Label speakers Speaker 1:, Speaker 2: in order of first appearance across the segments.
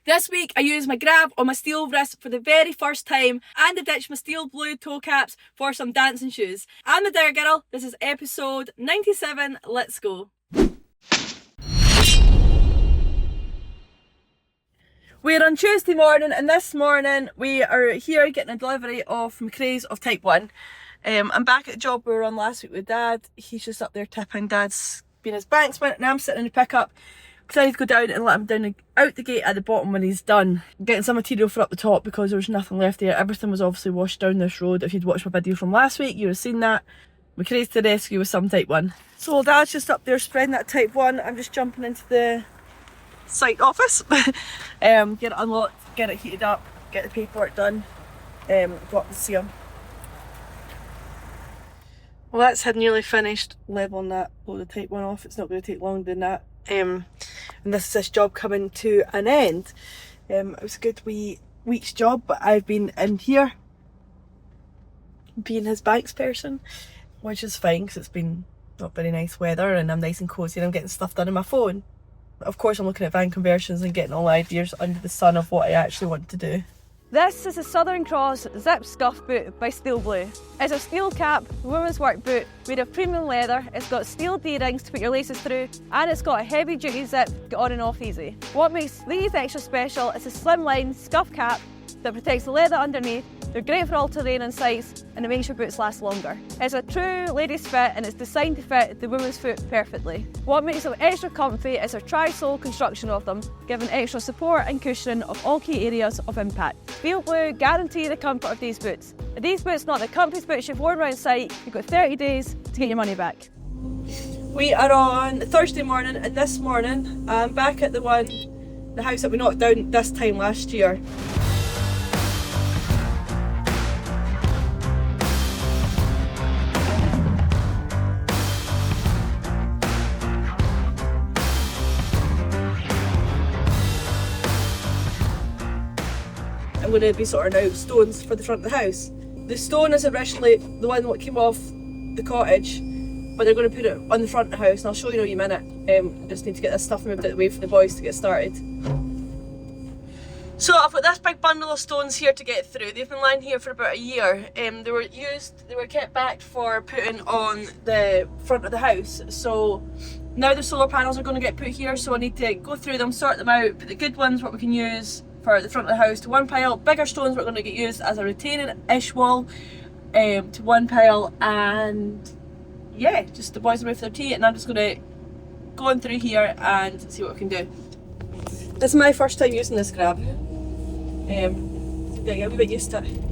Speaker 1: This week I used my grab on my Steelwrist for the very first time and I ditched my SteelBlue toe caps for some dancing shoes. I'm the Digger Girl, this is episode 97, let's go. We're on Tuesday morning and this morning we are here getting a delivery of McRae's of Type 1. I'm back at the job we were on last week with Dad. He's just up there tipping. Dad's being his banksman and I'm sitting in the pickup because I need to go down and let him down out the gate at the bottom when he's done. Getting some material for up the top because there was nothing left there. Everything was obviously washed down this road. If you'd watched my video from last week, you would have seen that. McRae's to the rescue with some Type 1. So Dad's just up there spreading that Type 1. I'm just jumping into the site office. Get it unlocked, get it heated up, get the paperwork done, go up and see him. Well, that's had nearly finished leveling that load of Type 1 off. It's not going to take longer than that. And this job coming to an end. It was a good week's job, but I've been in here being his banks person, which is fine because it's been not very nice weather and I'm nice and cosy and I'm getting stuff done on my phone. Of course I'm looking at van conversions and getting all ideas under the sun of what I actually want to do.
Speaker 2: This is a Southern Cross Zip Scuff boot by SteelBlue. It's a steel cap, women's work boot made of premium leather. It's got steel D-rings to put your laces through and it's got a heavy duty zip to get on and off easy. What makes these extra special is a slimline scuff cap that protects the leather underneath. They're great for all terrain and sites and it makes your boots last longer. It's a true ladies fit and it's designed to fit the woman's foot perfectly. What makes them extra comfy is a tri-sole construction of them, giving extra support and cushioning of all key areas of impact. SteelBlue guarantee the comfort of these boots. Are these boots not the comfiest boots you've worn around site, you've got 30 days to get your money back.
Speaker 1: We are on Thursday morning and this morning I'm back at the house that we knocked down this time last year. I'm going to be sorting out stones for the front of the house. The stone is originally the one that came off the cottage, but they're going to put it on the front of the house and I'll show you in a minute. I just need to get this stuff moved out of the way for the boys to get started. So I've got this big bundle of stones here to get through. They've been lying here for about a year. They were kept back for putting on the front of the house. So now the solar panels are going to get put here, so I need to go through them, sort them out, put the good ones, what we can use for the front of the house to one pile, bigger stones we're going to get used as a retaining-ish wall to one pile, and yeah, just the boys will move their tea and I'm just going to go in through here and see what we can do. This is my first time using this grab. Yeah, get a wee bit used to it.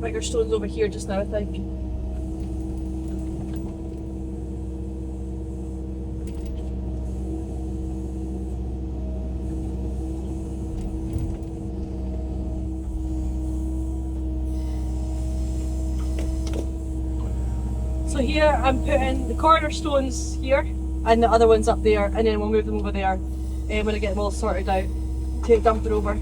Speaker 1: Bigger stones over here just now, I think. So here I'm putting the corner stones here and the other ones up there, and then we'll move them over there when I get them all sorted out. Take dump it over.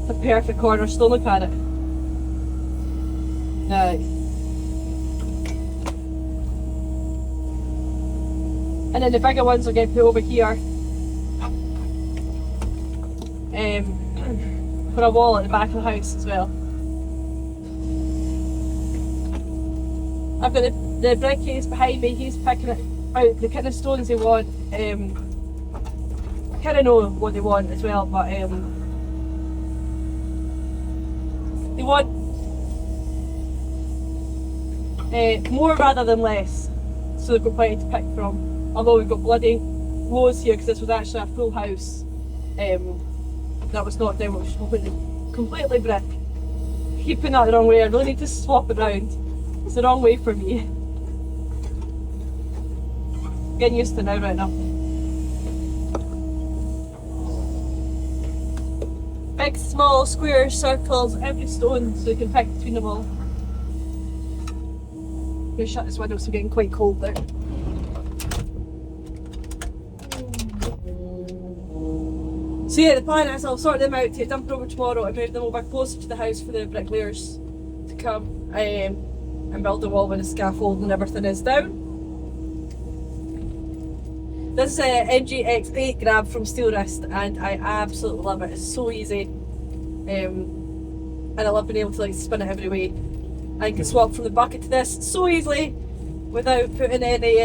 Speaker 1: A perfect cornerstone, look at it. Nice. And then the bigger ones will get put over here for a wall at the back of the house as well. I've got the brick case behind me, he's picking out the kind of stones they want. I kind of know what they want as well, but they want more rather than less, so they've got plenty to pick from. Although we've got bloody loads here because this was actually a full house that was knocked down, which was completely brick. I keep putting that the wrong way, I really need to swap it round. It's the wrong way for me. Getting used to it now, right now. Big, small, square circles, every stone, so you can pick between them all. I'm going to shut this window, so it's getting quite cold there. So yeah, the plan is I'll sort them out, take them over tomorrow and move them over closer to the house for the bricklayers to come and build the wall when the scaffold and everything is down. This is a NGX8 grab from Steelwrist and I absolutely love it. It's so easy, and I love being able to like spin it every way. I can swap from the bucket to this so easily without putting any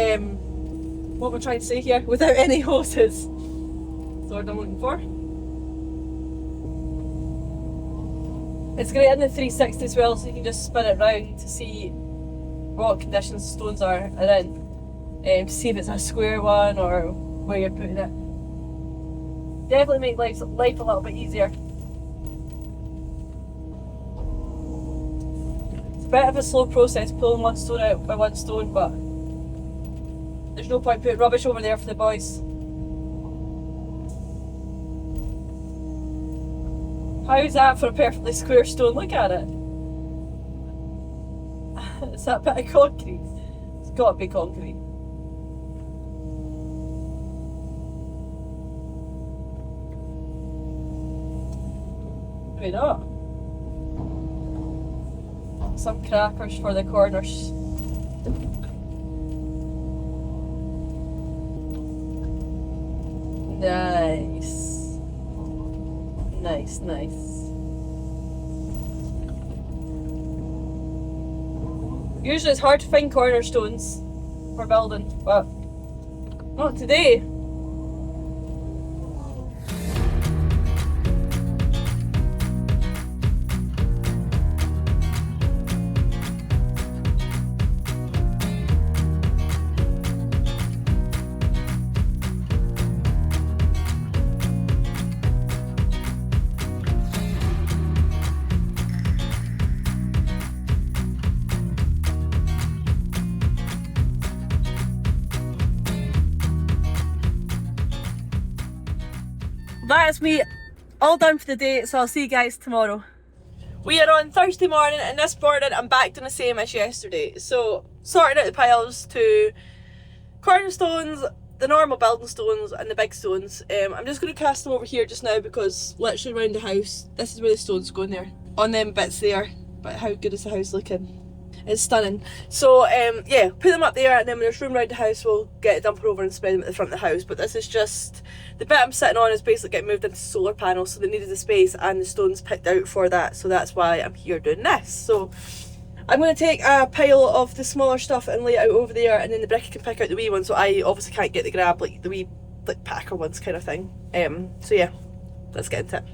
Speaker 1: what am I trying to say here? Without any hoses. That's what I'm looking for. It's great in the 360 as well, so you can just spin it round to see what conditions stones are in. To see if it's a square one or where you're putting it. Definitely make life a little bit easier. It's a bit of a slow process pulling one stone out by one stone, but there's no point putting rubbish over there for the boys. How is that for a perfectly square stone? Look at it. It's that bit of concrete. It's got to be concrete. Maybe not. Some crackers for the corners. Nice. Nice, nice. Usually it's hard to find cornerstones for building, but not today. That is me all done for the day, so I'll see you guys tomorrow. We are on Thursday morning and this morning I'm back doing the same as yesterday. So sorting out the piles to cornerstones, the normal building stones and the big stones. I'm just going to cast them over here just now because literally around the house, this is where the stones go in there. On them bits there, but how good is the house looking? It's stunning. So yeah, put them up there and then when there's room around the house we'll get a dumper over and spread them at the front of the house. But this is just, the bit I'm sitting on is basically getting moved into solar panels, so they needed the space and the stones picked out for that, so that's why I'm here doing this. So I'm going to take a pile of the smaller stuff and lay it out over there, and then the bricky can pick out the wee ones, so I obviously can't get the grab, like the wee like packer ones kind of thing. So yeah, let's get into it.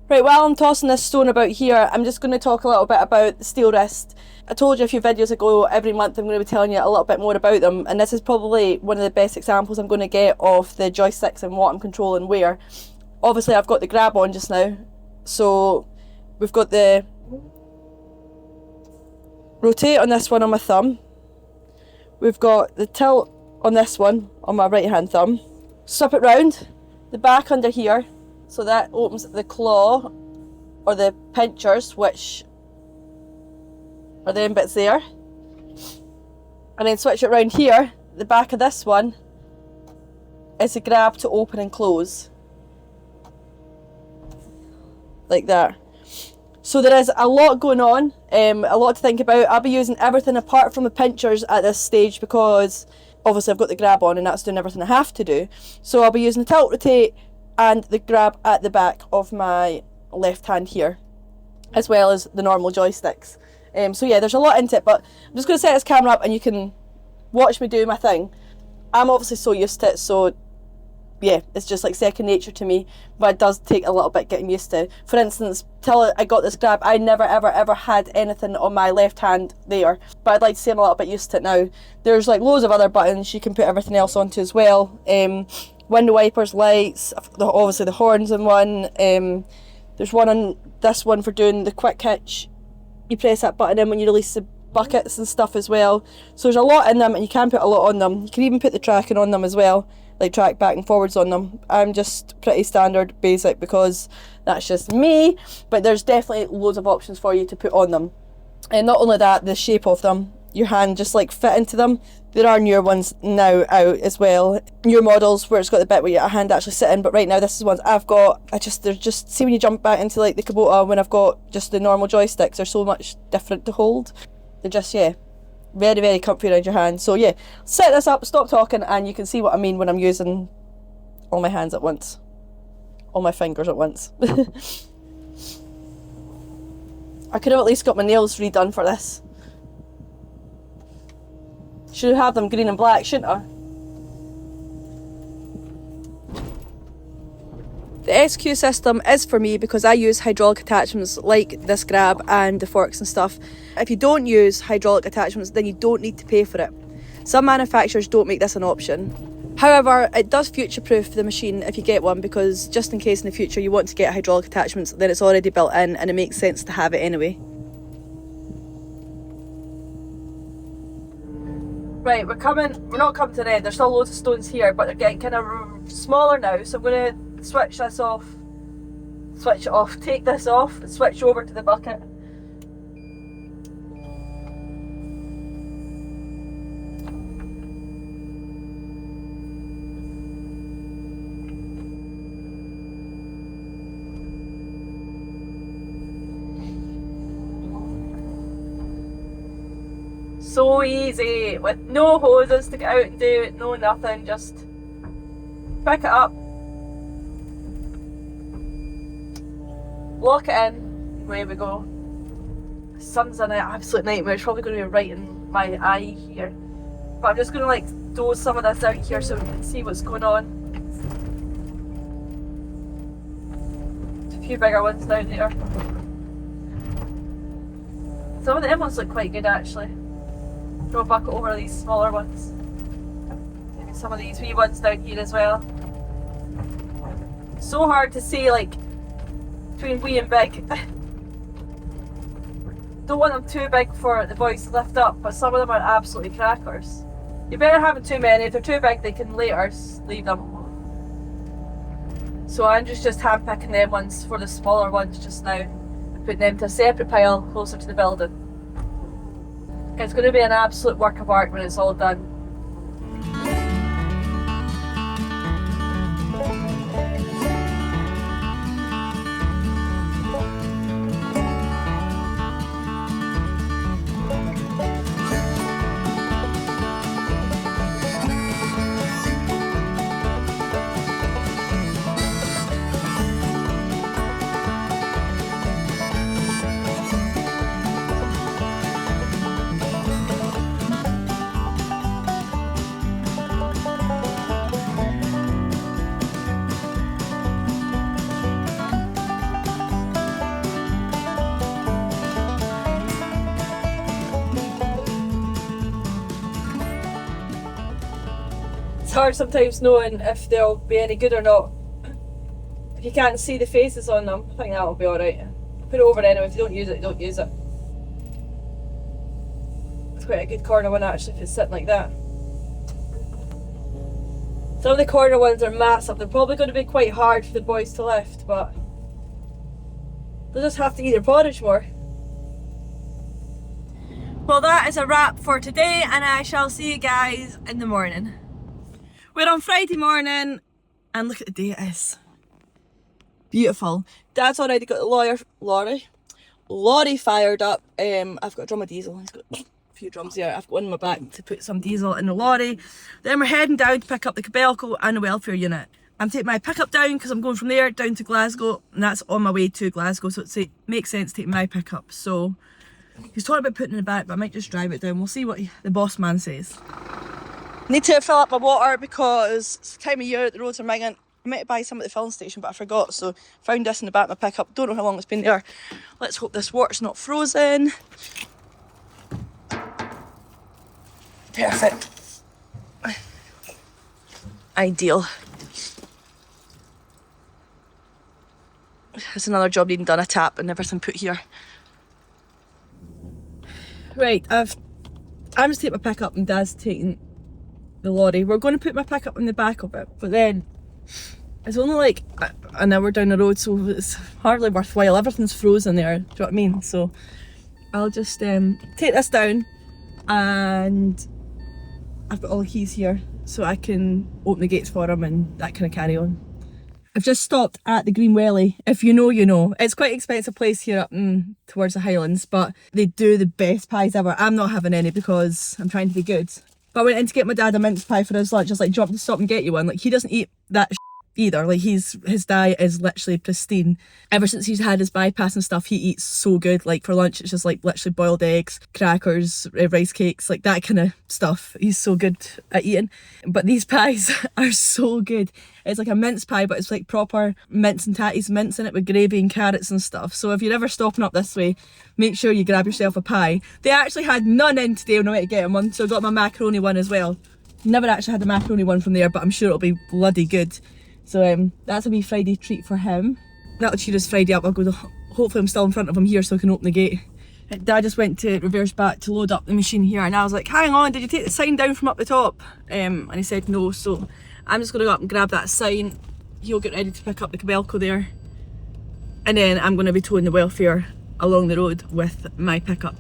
Speaker 1: Right, while I'm tossing this stone about here, I'm just going to talk a little bit about the Steelwrist. I told you a few videos ago, every month I'm going to be telling you a little bit more about them, and this is probably one of the best examples I'm going to get of the joysticks and what I'm controlling where. Obviously I've got the grab on just now, so we've got the rotate on this one on my thumb, we've got the tilt on this one on my right hand thumb, swap it round, the back under here, so that opens the claw or the pinchers, which are them bits there, and then switch it around here. The back of this one is a grab to open and close, like that. So there is a lot going on, a lot to think about. I'll be using everything apart from the pinchers at this stage because obviously I've got the grab on and that's doing everything I have to do. So I'll be using the tilt rotate and the grab at the back of my left hand here, as well as the normal joysticks. So yeah, there's a lot into it, but I'm just going to set this camera up and you can watch me do my thing. I'm obviously so used to it, so yeah, it's just like second nature to me, but it does take a little bit getting used to. For instance, till I got this grab, I never ever had anything on my left hand there, but I'd like to say I'm a little bit used to it now. There's like loads of other buttons you can put everything else onto as well. Window wipers, lights, obviously the horns in one. There's one on this one for doing the quick hitch. You press that button in when you release the buckets and stuff as well. So there's a lot in them and you can put a lot on them. You can even put the tracking on them as well, like track back and forwards on them. I'm just pretty standard basic because that's just me, but there's definitely loads of options for you to put on them. And not only that, the shape of them your hand just like fit into them. There are newer ones now out as well, newer models where it's got the bit where your hand actually sit in, but right now this is ones I've got. They're just, see when you jump back into like the Kubota when I've got just the normal joysticks, they're so much different to hold. They're just, yeah, very, very comfy around your hand. So yeah, set this up, stop talking, and you can see what I mean when I'm using all my hands at once. All my fingers at once. I could have at least got my nails redone for this. Should have them green and black, shouldn't I? The SQ system is for me because I use hydraulic attachments like this grab and the forks and stuff. If you don't use hydraulic attachments, then you don't need to pay for it. Some manufacturers don't make this an option. However, it does future-proof the machine if you get one, because just in case in the future you want to get hydraulic attachments, then it's already built in and it makes sense to have it anyway. Right, we're not coming to the end. There's still loads of stones here, but they're getting kind of smaller now, so I'm going to switch it off, take this off and switch over to the bucket. So easy, with no hoses to get out and do it, no nothing, just pick it up, lock it in, away we go. The sun's an absolute nightmare, it's probably going to be right in my eye here. But I'm just going to like dose some of this out here so we can see what's going on. There's a few bigger ones down there. Some of them ones look quite good actually. Throw a bucket over these smaller ones. Maybe some of these wee ones down here as well. So hard to see like between wee and big. Don't want them too big for the boys to lift up, but some of them are absolutely crackers. You better having too many. If they're too big they can later leave them. So I'm just hand picking them ones for the smaller ones just now and putting them to a separate pile closer to the building. It's going to be an absolute work of art when it's all done. It's hard sometimes knowing if they'll be any good or not. If you can't see the faces on them, I think that'll be alright. Put it over anyway, if you don't use it, don't use it. It's quite a good corner one actually if it's sitting like that. Some of the corner ones are massive, they're probably going to be quite hard for the boys to lift, but they'll just have to eat their porridge more. Well, that is a wrap for today, and I shall see you guys in the morning. We're on Friday morning, and look at the day it is. Beautiful. Dad's already got the lorry fired up. I've got a drum of diesel. He's got a few drums here. I've got one in my back to put some diesel in the lorry. Then we're heading down to pick up the Kobeclo and the welfare unit. I'm taking my pickup down because I'm going from there down to Glasgow, and that's on my way to Glasgow, so it makes sense taking my pickup. So he's talking about putting it in the back, but I might just drive it down. We'll see what the boss man says. Need to fill up my water because it's the time of year the roads are minging. I meant to buy some at the filling station but I forgot, so found this in the back of my pickup. Don't know how long it's been there. Let's hope this water's not frozen. Perfect. Ideal. There's another job needing done, a tap and everything put here. Right, I'm just taking my pickup and Dad's taking the lorry. We're going to put my pickup in the back of it, but then it's only like an hour down the road, so it's hardly worthwhile. Everything's frozen there, do you know what I mean? So I'll just take this down, and I've got all the keys here so I can open the gates for him and that kind of carry on. I've just stopped at the Green Welly. If you know, you know. It's quite an expensive place here up towards the Highlands, but they do the best pies ever. I'm not having any because I'm trying to be good. But I went in to get my dad a mince pie for his lunch. I was like, do you want me to stop and get you one? Like, he doesn't eat that either. Like, his diet is literally pristine. Ever since he's had his bypass and stuff, he eats so good. Like, for lunch, it's just like literally boiled eggs, crackers, rice cakes, like that kind of stuff. He's so good at eating. But these pies are so good. It's like a mince pie, but it's like proper mince and tatties mince in it with gravy and carrots and stuff. So if you're ever stopping up this way, make sure you grab yourself a pie. They actually had none in today when I went to get him one, so I got my macaroni one as well. Never actually had the macaroni one from there, but I'm sure it'll be bloody good. So that's a wee Friday treat for him. That'll cheer his Friday up. I'll go to, hopefully I'm still in front of him here so I can open the gate. Dad just went to reverse back to load up the machine here, and I was like, hang on, did you take the sign down from up the top? And he said no, so I'm just going to go up and grab that sign. He'll get ready to pick up the Kobeclo there, and then I'm going to be towing the welfare along the road with my pickup.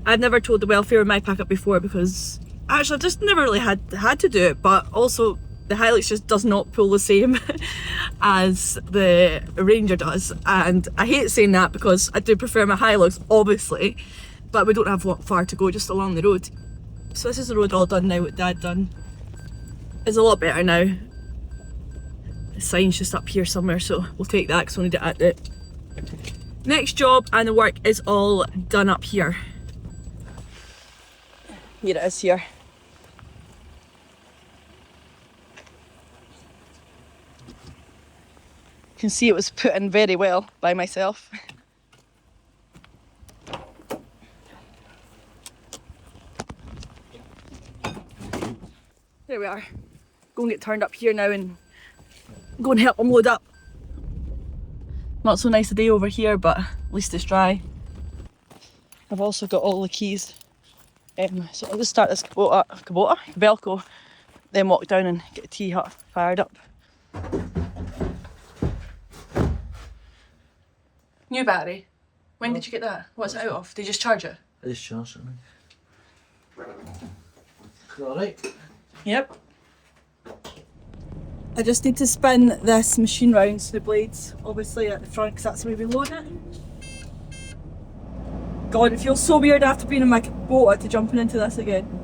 Speaker 1: I've never towed the welfare with my pickup before because actually I've just never really had to do it, but also the Hilux just does not pull the same as the Ranger does, and I hate saying that because I do prefer my Hilux obviously, but we don't have far to go, just along the road. So this is the road all done now, what Dad done. It's a lot better now. The sign's just up here somewhere, so we'll take that because we'll need it at the next job, and the work is all done up here. Here it is here. You can see it was put in very well by myself. There we are. Go and get turned up here now and go and help them load up. Not so nice a day over here, but at least it's dry. I've also got all the keys. So I'll just start this Kobeclo, then walk down and get the tea hut fired up. New battery? When did you get that? What's it out of? Did you just charge it?
Speaker 3: I just charged it. Alright.
Speaker 1: Yep. I just need to spin this machine round so the blades obviously at the front, because that's the way we load it. God, it feels so weird after being in my Kubota to jumping into this again.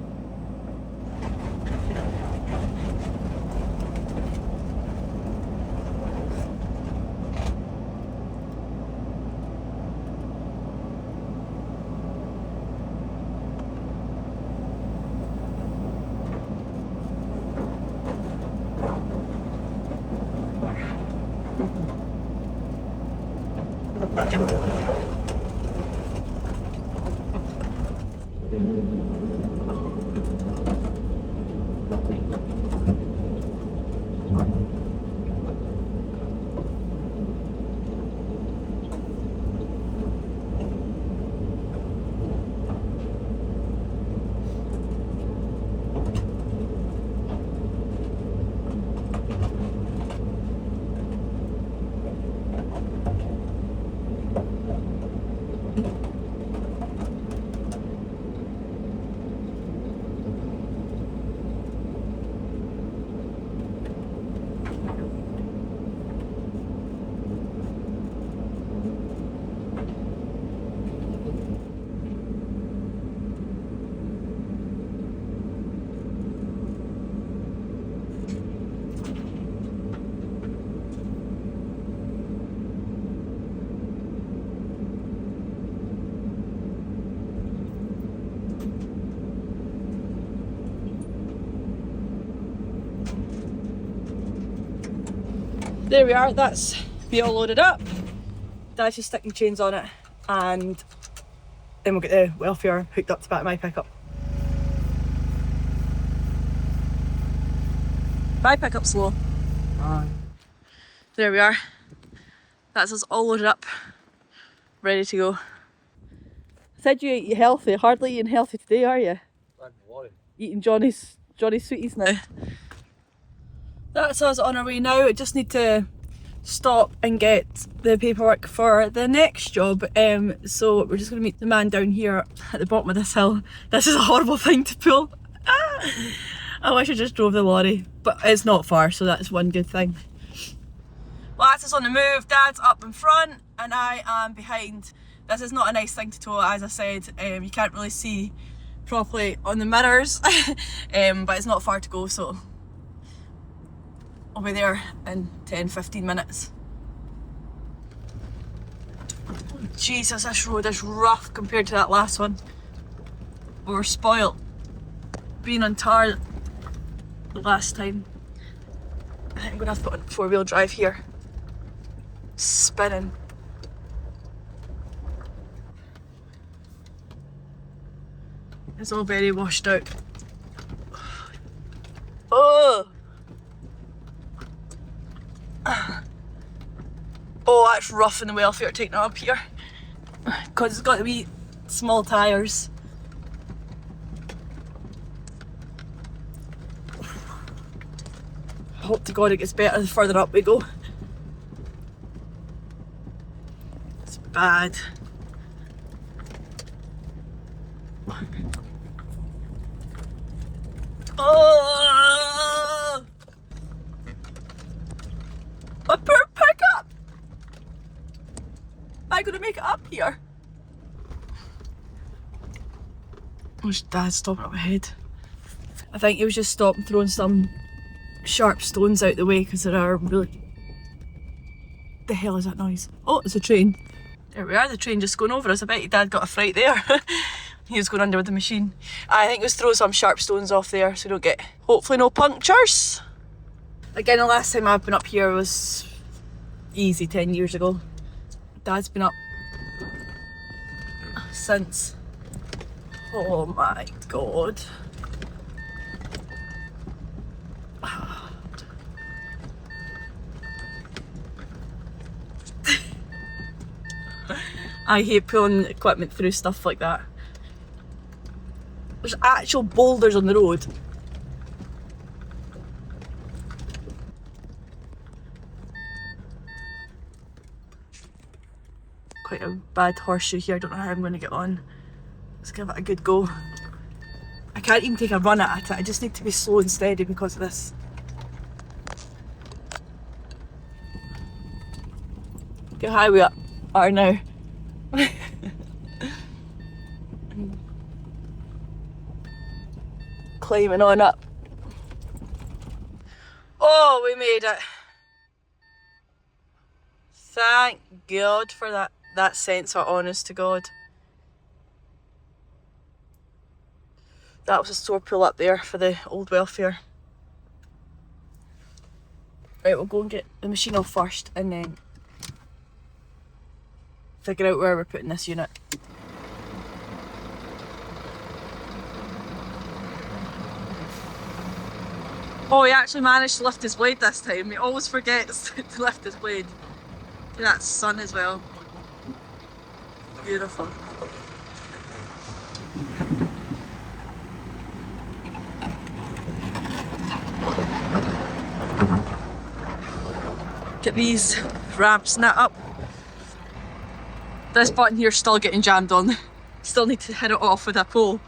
Speaker 1: There we are, that's me all loaded up. Dad's just sticking chains on it, and then we'll get the welfare hooked up to the back of my pickup. My pickup's slow.
Speaker 3: Aye.
Speaker 1: There we are. That's us all loaded up, ready to go. I said you eat healthy, hardly eating healthy today, are you?
Speaker 3: I'm worried.
Speaker 1: Eating Johnny's sweeties now. That's us on our way now. I just need to stop and get the paperwork for the next job. So we're just going to meet the man down here at the bottom of this hill. This is a horrible thing to pull. I wish I just drove the lorry, but it's not far, so that's one good thing. Lads is on the move, Dad's up in front and I am behind. This is not a nice thing to tow, as I said. You can't really see properly on the mirrors, but it's not far to go, so I'll be there in 10-15 minutes. Jesus, this road is rough compared to that last one. We were spoilt being on tar the last time. I think I'm gonna have to put on 4-wheel drive here. Spinning. It's all very washed out. Oh! Oh, that's rough in the welfare taking it up here. Because it's got to be small tyres. Hope to God it gets better the further up we go. It's bad. Oh! A poor pickup! Am I gonna make it up here? Was Dad stopping up ahead? I think he was just stopping throwing some sharp stones out the way because there are really... The hell is that noise? Oh, it's a train. There we are, the train just going over us. I bet your Dad got a fright there. He was going under with the machine. I think it was throwing some sharp stones off there so we don't get, hopefully, no punctures. Again, the last time I've been up here was easy 10 years ago. Dad's been up since. Oh my God. I hate pulling equipment through stuff like that. There's actual boulders on the road. Quite a bad horseshoe here, I don't know how I'm going to get on. Let's give it a good go. I can't even take a run at it, I just need to be slow and steady because of this. Look how high we are now. Climbing on up. Oh, we made it. Thank God for that sensor, honest to God. That was a sore pull up there for the old welfare. Right, we'll go and get the machine off first and then figure out where we're putting this unit. Oh, he actually managed to lift his blade this time. He always forgets to lift his blade. That's sun as well. Beautiful. Get these ramps knit up. This button here's still getting jammed on. Still need to hit it off with a pole.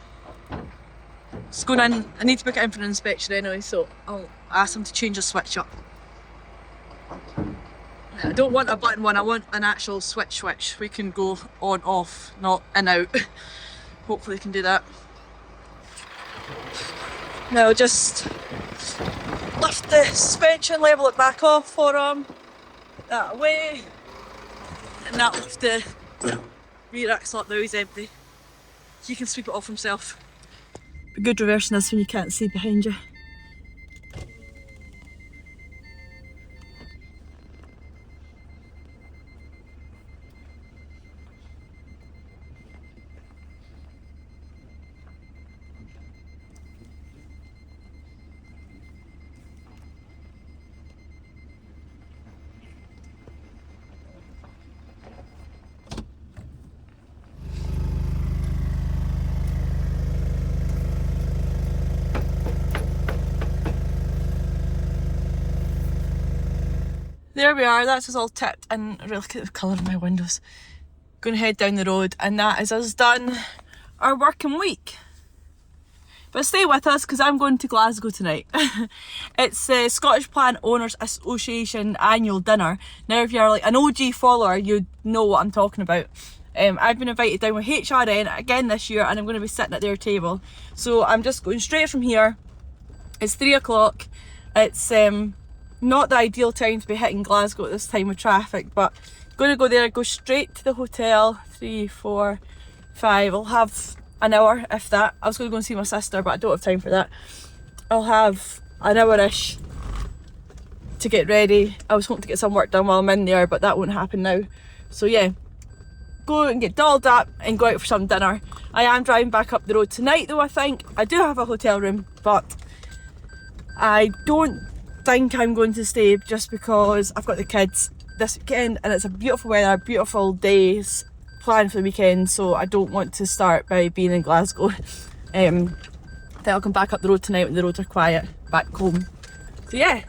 Speaker 1: It's going in. I need to book it in for an inspection anyway, so I'll ask him to change the switch up. I don't want a button one, I want an actual switch. We can go on, off, not in, out. Hopefully we can do that. Now just lift the suspension, level it back off for him. That away. And that lift the rear axle up now, he's empty. He can sweep it off himself. But good reversing this when you can't see behind you. there we are, that's us all tipped, and really look at the colour of my windows. Going to head down the road, and that is us done our working week. But stay with us because I'm going to Glasgow tonight. It's the Scottish Plant Owners Association annual dinner. Now if you're like an OG follower, you know what I'm talking about. I've been invited down with HRN again this year, and I'm going to be sitting at their table. So I'm just going straight from here. It's 3 o'clock. It's not the ideal time to be hitting Glasgow at this time of traffic, but going to go there, go straight to the hotel. 3, 4, 5. I'll have an hour, if that. I was going to go and see my sister, but I don't have time for that. I'll have an hour-ish to get ready. I was hoping to get some work done while I'm in there, but that won't happen now. So yeah, go and get dolled up and go out for some dinner. I am driving back up the road tonight though, I think. I do have a hotel room, but I don't think I'm going to stay just because I've got the kids this weekend and it's a beautiful weather, beautiful days planned for the weekend, so I don't want to start by being in Glasgow. Then I'll come back up the road tonight when the roads are quiet, back home. So yeah,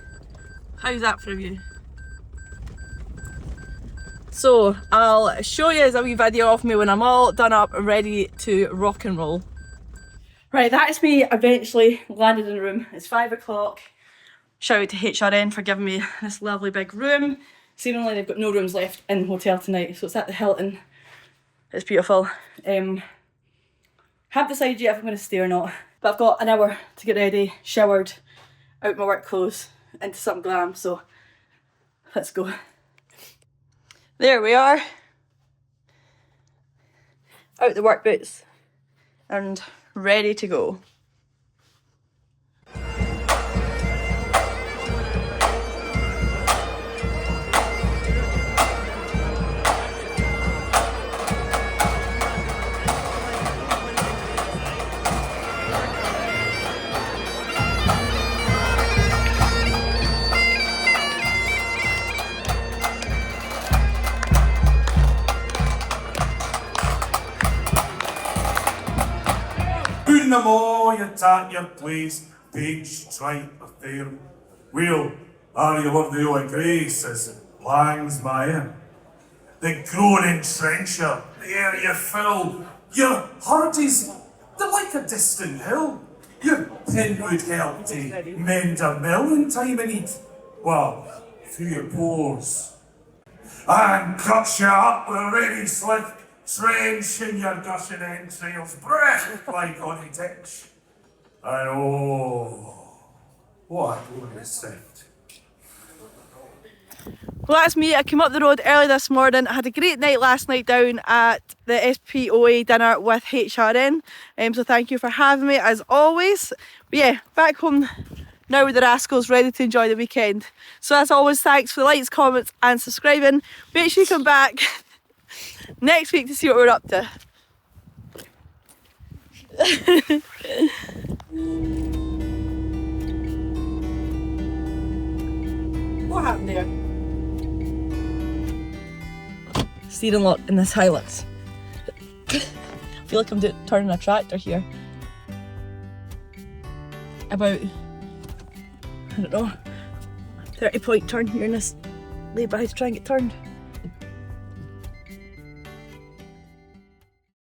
Speaker 1: how's that for a view? So I'll show you a wee video of me when I'm all done up and ready to rock and roll. Right, that is me eventually landed in the room. It's 5 o'clock. Shout out to HRN for giving me this lovely big room. Seemingly they've got no rooms left in the hotel tonight, so it's at the Hilton. It's beautiful. Haven't decided yet if I'm going to stay or not, but I've got an hour to get ready, showered, out my work clothes, into some glam, so let's go. There we are. Out the work boots and ready to go.
Speaker 4: Them all, you take your place, page, stripe, affair. Well, are you love the old grace as it langs by in? The groaning trencher, the air you fill, your heart is like a distant hill. Your pen would help to mend a mill in time of need. Well, through your pores. And cut you up with a ready swift trench in your gushing entrails, breath like on a ditch. And oh, what a glorious sight.
Speaker 1: Well, that's me. I came up the road early this morning. I had a great night last night down at the SPOA dinner with HRN. So thank you for having me as always. But yeah, back home now with the rascals, ready to enjoy the weekend. So as always, thanks for the likes, comments and subscribing. Make sure you come back next week to see what we're up to. What happened there? Steering lock in this Hilux. I feel like I'm turning a tractor here. About, I don't know, 30-point turn here in this lay-by to try and get turned.